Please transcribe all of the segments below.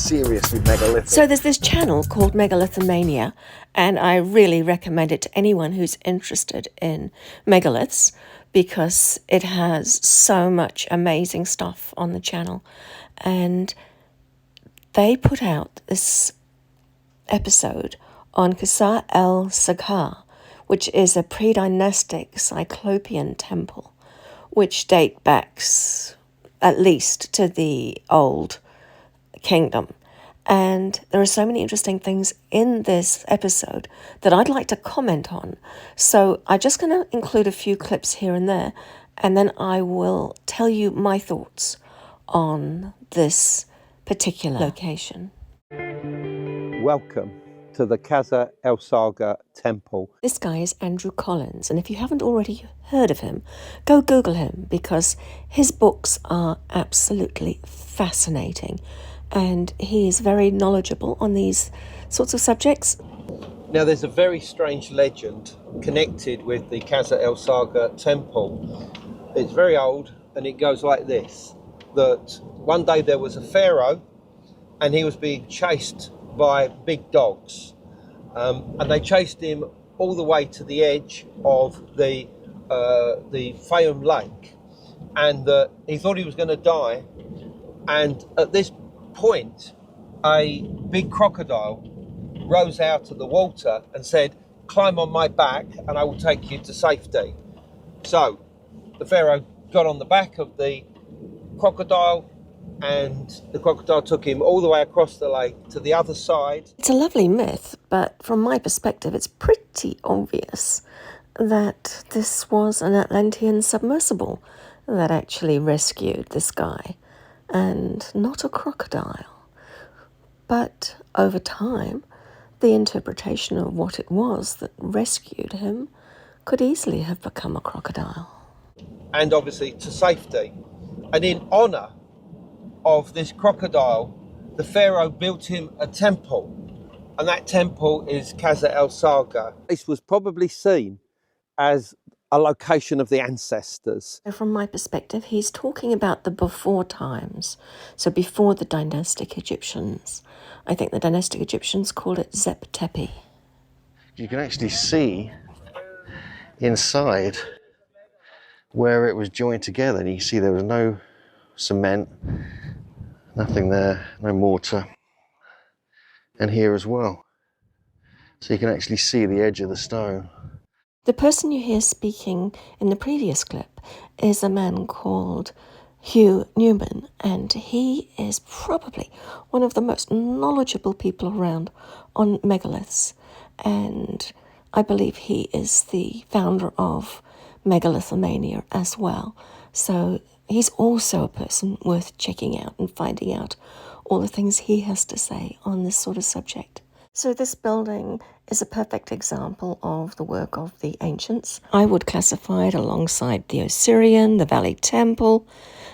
seriously megalithic. So there's this channel called Megalithomania, and I really recommend it to anyone who's interested in megaliths because it has so much amazing stuff on the channel. And they put out this episode on Qasr el Sagha, which is a pre-dynastic Cyclopean temple, which date back at least to the Old Kingdom. And there are so many interesting things in this episode that I'd like to comment on. So I'm just going to include a few clips here and there, and then I will tell you my thoughts on this particular location. Welcome to the Qasr el Sagha temple. This guy is Andrew Collins, and if you haven't already heard of him, go Google him because his books are absolutely fascinating. And he is very knowledgeable on these sorts of subjects. Now, there's a very strange legend connected with the Qasr el Sagha temple. It's very old, and it goes like this: that one day there was a pharaoh, and he was being chased by big dogs, and they chased him all the way to the edge of the Fayum Lake, and he thought he was going to die. And at this point, a big crocodile rose out of the water and said, "Climb on my back and I will take you to safety." So the pharaoh got on the back of the crocodile, and the crocodile took him all the way across the lake to the other side. It's a lovely myth, but from my perspective, it's pretty obvious that this was an Atlantean submersible that actually rescued this guy, and not a crocodile. But over time, the interpretation of what it was that rescued him could easily have become a crocodile. And obviously to safety. And in honour of this crocodile, the pharaoh built him a temple, and that temple is Qasr el Sagha. This was probably seen as a location of the ancestors. From my perspective, he's talking about the before times, so before the dynastic Egyptians. I think the dynastic Egyptians called it Zep Tepi. You can actually see inside where it was joined together, and you see there was no cement, nothing there, no mortar, and here as well. So you can actually see the edge of the stone. The person you hear speaking in the previous clip is a man called Hugh Newman, and he is probably one of the most knowledgeable people around on megaliths, and I believe he is the founder of Megalithomania as well. So he's also a person worth checking out and finding out all the things he has to say on this sort of subject. So this building is a perfect example of the work of the ancients. I would classify it alongside the Osirian, the Valley Temple,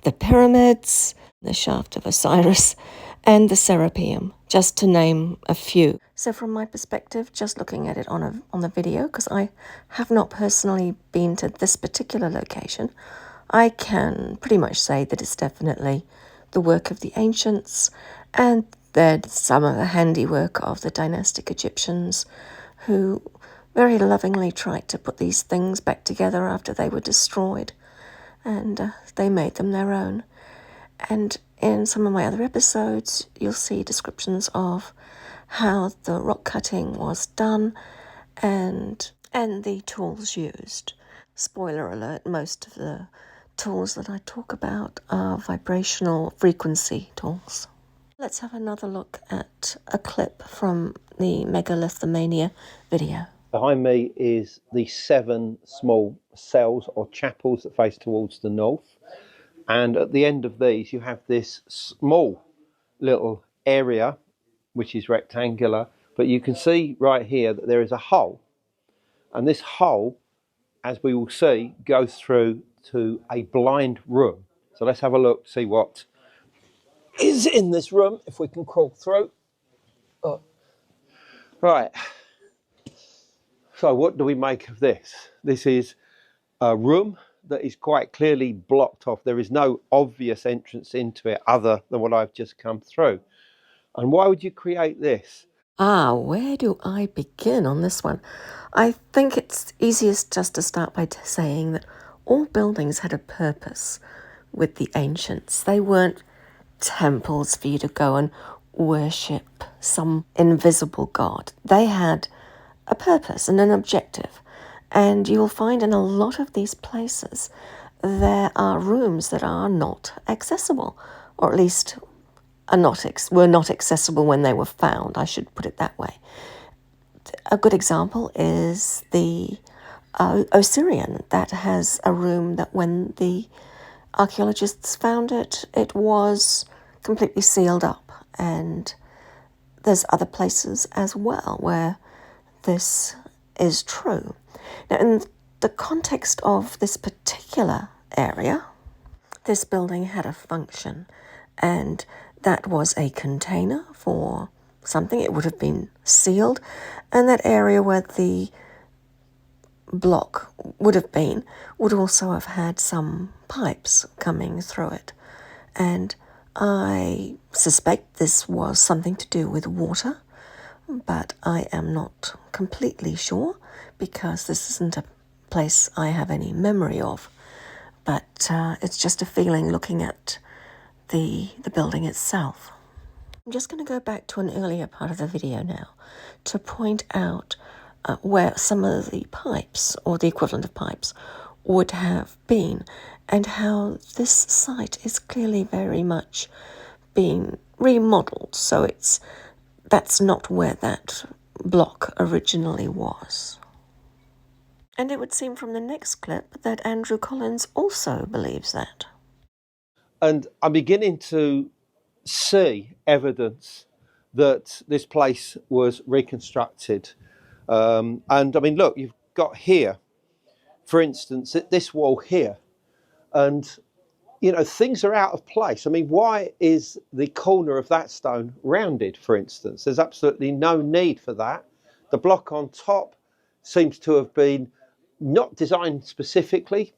the pyramids, the Shaft of Osiris, and the Serapeum, just to name a few. So from my perspective, just looking at it on the video, because I have not personally been to this particular location, I can pretty much say that it's definitely the work of the ancients, and that some of the handiwork of the dynastic Egyptians, who very lovingly tried to put these things back together after they were destroyed, and they made them their own. And in some of my other episodes, you'll see descriptions of how the rock cutting was done and the tools used. Spoiler alert, most of the tools that I talk about are vibrational frequency tools. Let's have another look at a clip from the Megalithomania video. Behind me is the 7 small cells or chapels that face towards the north. And at the end of these, you have this small little area, which is rectangular. But you can see right here that there is a hole. And this hole, as we will see, goes through to a blind room. So let's have a look, see what is in this room, if we can crawl through. Oh. Right. So what do we make of this? This is a room that is quite clearly blocked off. There is no obvious entrance into it other than what I've just come through. And why would you create this? Where do I begin on this one? I think it's easiest just to start by saying that all buildings had a purpose with the ancients. They weren't temples for you to go and worship some invisible god. They had a purpose and an objective. And you'll find in a lot of these places there are rooms that are not accessible, or at least were not accessible when they were found, I should put it that way. A good example is the Osirian, that has a room that when the archaeologists found it, it was completely sealed up. And there's other places as well where this is true. Now, in the context of this particular area, this building had a function, and that was a container for something. It would have been sealed, and that area where the block would have been would also have had some pipes coming through it. And I suspect this was something to do with water, but I am not completely sure because this isn't a place I have any memory of. But it's just a feeling looking at the building itself. I'm just going to go back to an earlier part of the video now to point out where some of the pipes, or the equivalent of pipes, would have been, and how this site is clearly very much being remodeled. So that's not where that block originally was. And it would seem from the next clip that Andrew Collins also believes that. And I'm beginning to see evidence that this place was reconstructed. And I mean, look, you've got here, for instance, this wall here, and things are out of place. I mean, why is the corner of that stone rounded, for instance? There's absolutely no need for that. The block on top seems to have been not designed specifically.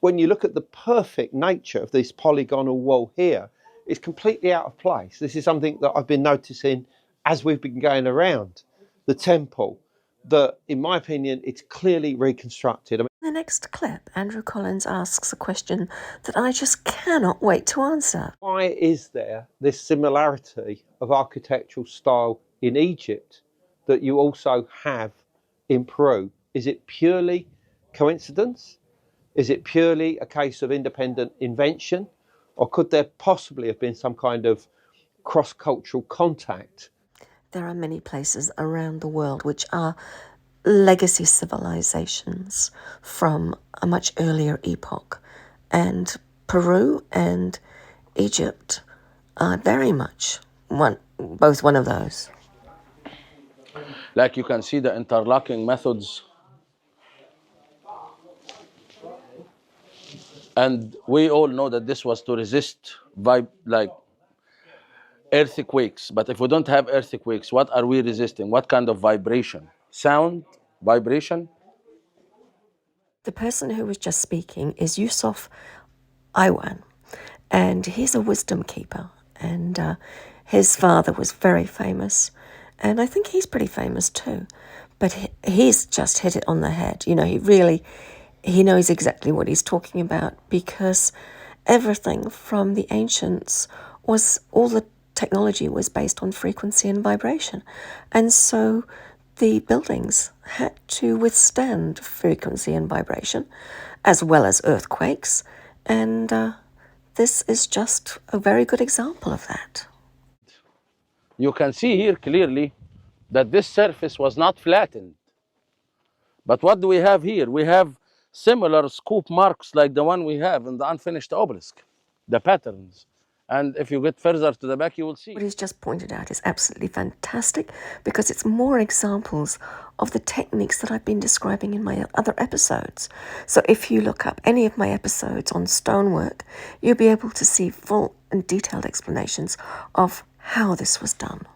When you look at the perfect nature of this polygonal wall here, it's completely out of place. This is something that I've been noticing as we've been going around the temple, that in my opinion, it's clearly reconstructed. In the next clip, Andrew Collins asks a question that I just cannot wait to answer. Why is there this similarity of architectural style in Egypt that you also have in Peru? Is it purely coincidence? Is it purely a case of independent invention? Or could there possibly have been some kind of cross-cultural contact? There are many places around the world which are legacy civilizations from a much earlier epoch. And Peru and Egypt are very much both one of those. Like you can see the interlocking methods. And we all know that this was to resist earthquakes. But if we don't have earthquakes, what are we resisting? What kind of vibration? Sound, vibration? The person who was just speaking is Yusuf Iwan, and he's a wisdom keeper. And his father was very famous, and I think he's pretty famous too. But he's just hit it on the head. He knows exactly what he's talking about, because everything from the ancients all the technology was based on frequency and vibration. And so the buildings had to withstand frequency and vibration, as well as earthquakes. And this is just a very good example of that. You can see here clearly that this surface was not flattened. But what do we have here? We have similar scoop marks like the one we have in the unfinished obelisk, the patterns. And if you get further to the back, you will see. What he's just pointed out is absolutely fantastic, because it's more examples of the techniques that I've been describing in my other episodes. So if you look up any of my episodes on stonework, you'll be able to see full and detailed explanations of how this was done.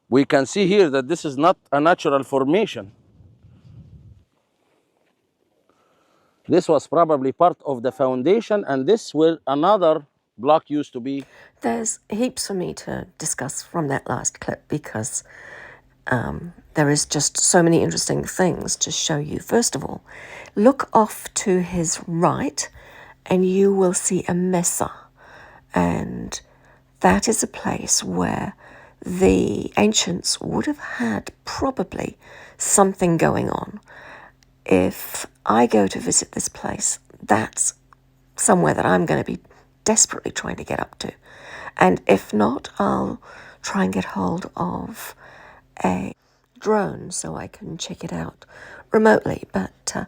We can see here that this is not a natural formation. This was probably part of the foundation, and this will another block used to be? There's heaps for me to discuss from that last clip because there is just so many interesting things to show you. First of all, look off to his right and you will see a mesa. And that is a place where the ancients would have had probably something going on. If I go to visit this place, that's somewhere that I'm going to be desperately trying to get up to. And if not, I'll try and get hold of a drone so I can check it out remotely. But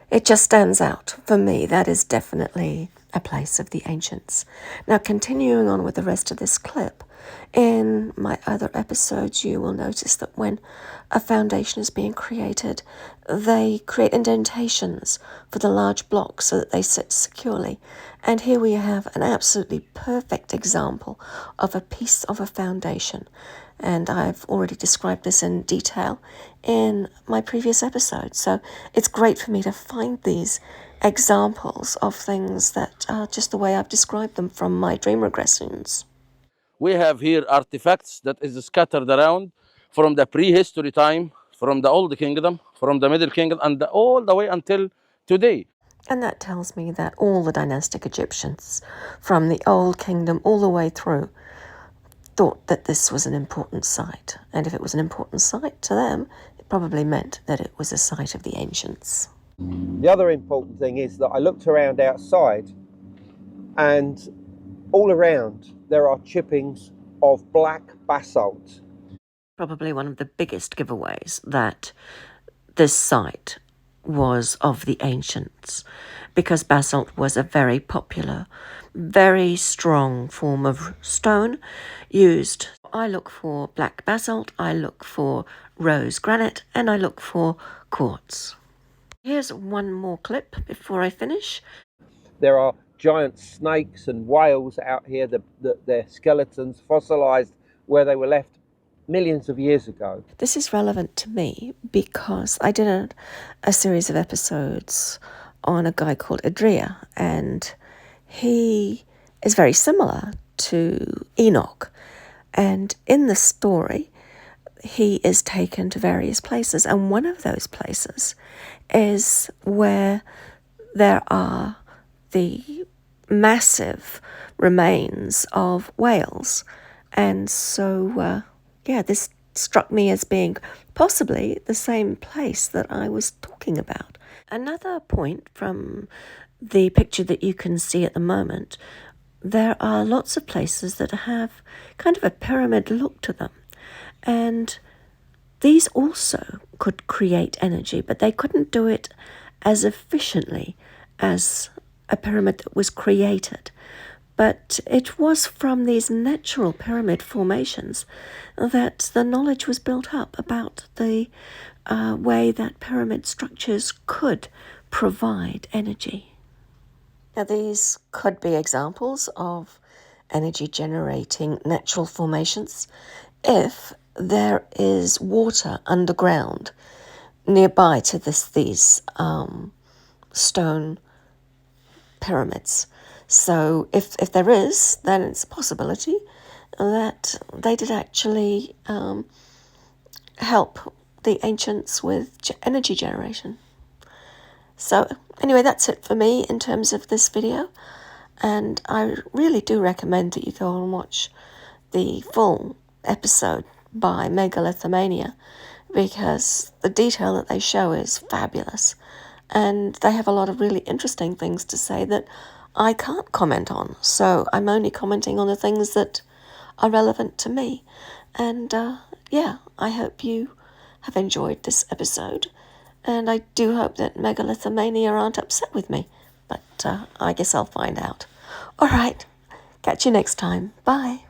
it just stands out for me. That is definitely a place of the ancients. Now, continuing on with the rest of this clip, in my other episodes, you will notice that when a foundation is being created, they create indentations for the large blocks so that they sit securely. And here we have an absolutely perfect example of a piece of a foundation. And I've already described this in detail in my previous episode. So it's great for me to find these examples of things that are just the way I've described them from my dream regressions. We have here artifacts that is scattered around from the prehistory time, from the Old Kingdom, from the Middle Kingdom, and all the way until today. And that tells me that all the dynastic Egyptians, from the Old Kingdom all the way through, thought that this was an important site. And if it was an important site to them, it probably meant that it was a site of the ancients. The other important thing is that I looked around outside, and all around there are chippings of black basalt. Probably one of the biggest giveaways that this site was of the ancients, because basalt was a very popular, very strong form of stone used. I look for black basalt, I look for rose granite, and I look for quartz. Here's one more clip before I finish. There are giant snakes and whales out here, their skeletons fossilized where they were left millions of years ago. This is relevant to me because I did a series of episodes on a guy called Adria, and he is very similar to Enoch. And in the story, he is taken to various places, and one of those places is where there are the massive remains of whales. And so, this struck me as being possibly the same place that I was talking about. Another point from the picture that you can see at the moment, there are lots of places that have kind of a pyramid look to them. And these also could create energy, but they couldn't do it as efficiently as a pyramid that was created. But it was from these natural pyramid formations that the knowledge was built up about the way that pyramid structures could provide energy. Now, these could be examples of energy generating natural formations if there is water underground nearby to these stone pyramids. So if there is, then it's a possibility that they did actually help the ancients with energy generation. So anyway, that's it for me in terms of this video. And I really do recommend that you go and watch the full episode by Megalithomania, because the detail that they show is fabulous. And they have a lot of really interesting things to say that I can't comment on. So I'm only commenting on the things that are relevant to me. And I hope you have enjoyed this episode. And I do hope that Megalithomania aren't upset with me. But I guess I'll find out. All right. Catch you next time. Bye.